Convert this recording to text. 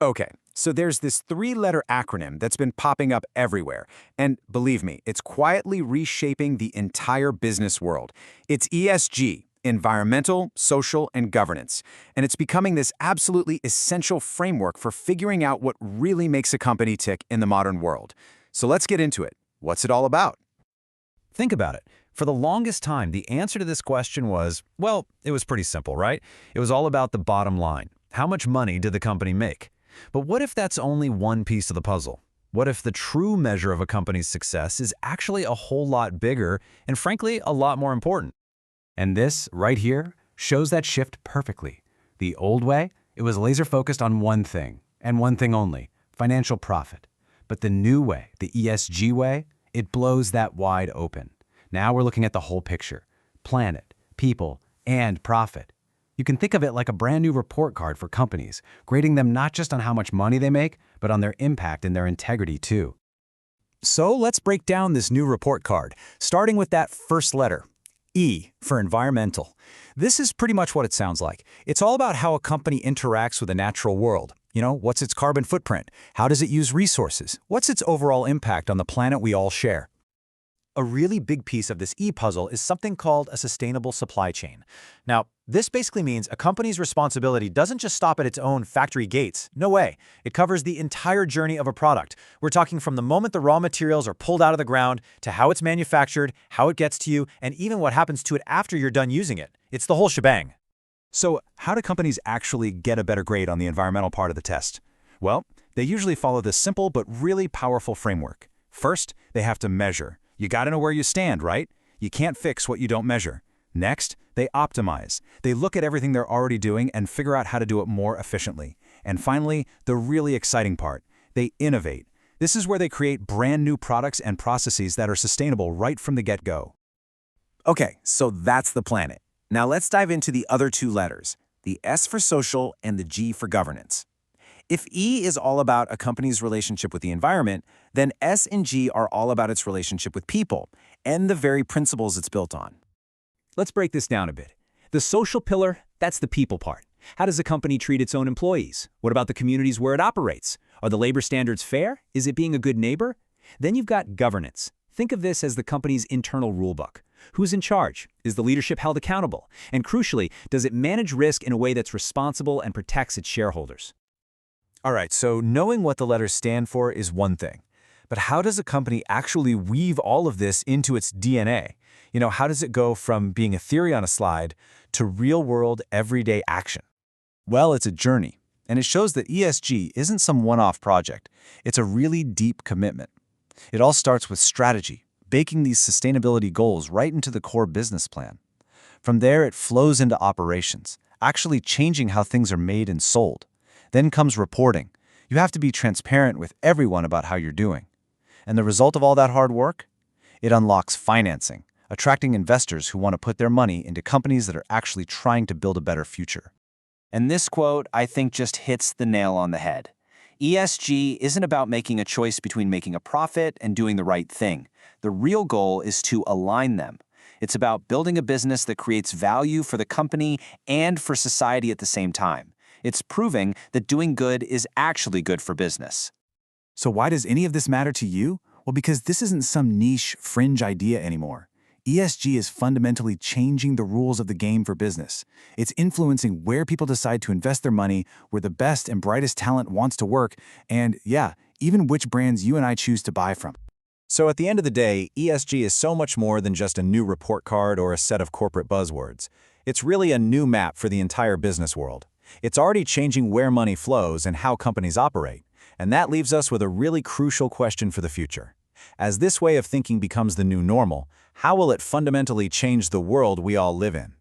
Okay, so there's this three-letter acronym that's been popping up everywhere. And believe me, it's quietly reshaping the entire business world. It's ESG, environmental, social, and governance. And it's becoming this absolutely essential framework for figuring out what really makes a company tick in the modern world. So let's get into it. What's it all about? Think about it. For the longest time, the answer to this question was, well, it was pretty simple, right? It was all about the bottom line. How much money did the company make? But what if that's only one piece of the puzzle? What if the true measure of a company's success is actually a whole lot bigger and, frankly, a lot more important? And this, right here, shows that shift perfectly. The old way, it was laser-focused on one thing, and one thing only, financial profit. But the new way, the ESG way, it blows that wide open. Now we're looking at the whole picture: planet, people, and profit. You can think of it like a brand new report card for companies, grading them not just on how much money they make, but on their impact and their integrity too. So let's break down this new report card, starting with that first letter, E for environmental. This is pretty much what it sounds like. It's all about how a company interacts with the natural world. What's its carbon footprint? How does it use resources? What's its overall impact on the planet we all share? A really big piece of this e-puzzle is something called a sustainable supply chain. Now, this basically means a company's responsibility doesn't just stop at its own factory gates. No way. It covers the entire journey of a product. We're talking from the moment the raw materials are pulled out of the ground to how it's manufactured, how it gets to you, and even what happens to it after you're done using it. It's the whole shebang. So, how do companies actually get a better grade on the environmental part of the test? Well, they usually follow this simple but really powerful framework. First, they have to measure. You gotta know where you stand, right? You can't fix what you don't measure. Next, they optimize. They look at everything they're already doing and figure out how to do it more efficiently. And finally, the really exciting part, they innovate. This is where they create brand new products and processes that are sustainable right from the get-go. Okay, so that's the planet. Now let's dive into the other two letters, the S for social and the G for governance. If E is all about a company's relationship with the environment, then S and G are all about its relationship with people and the very principles it's built on. Let's break this down a bit. The social pillar, that's the people part. How does a company treat its own employees? What about the communities where it operates? Are the labor standards fair? Is it being a good neighbor? Then you've got governance. Think of this as the company's internal rulebook. Who's in charge? Is the leadership held accountable? And crucially, does it manage risk in a way that's responsible and protects its shareholders? All right, so knowing what the letters stand for is one thing. But how does a company actually weave all of this into its DNA? How does it go from being a theory on a slide to real-world, everyday action? Well, it's a journey, and it shows that ESG isn't some one-off project. It's a really deep commitment. It all starts with strategy, baking these sustainability goals right into the core business plan. From there, it flows into operations, actually changing how things are made and sold. Then comes reporting. You have to be transparent with everyone about how you're doing. And the result of all that hard work? It unlocks financing, attracting investors who want to put their money into companies that are actually trying to build a better future. And this quote, I think, just hits the nail on the head. ESG isn't about making a choice between making a profit and doing the right thing. The real goal is to align them. It's about building a business that creates value for the company and for society at the same time. It's proving that doing good is actually good for business. So why does any of this matter to you? Well, because this isn't some niche, fringe idea anymore. ESG is fundamentally changing the rules of the game for business. It's influencing where people decide to invest their money, where the best and brightest talent wants to work, and yeah, even which brands you and I choose to buy from. So at the end of the day, ESG is so much more than just a new report card or a set of corporate buzzwords. It's really a new map for the entire business world. It's already changing where money flows and how companies operate. And that leaves us with a really crucial question for the future. As this way of thinking becomes the new normal, how will it fundamentally change the world we all live in?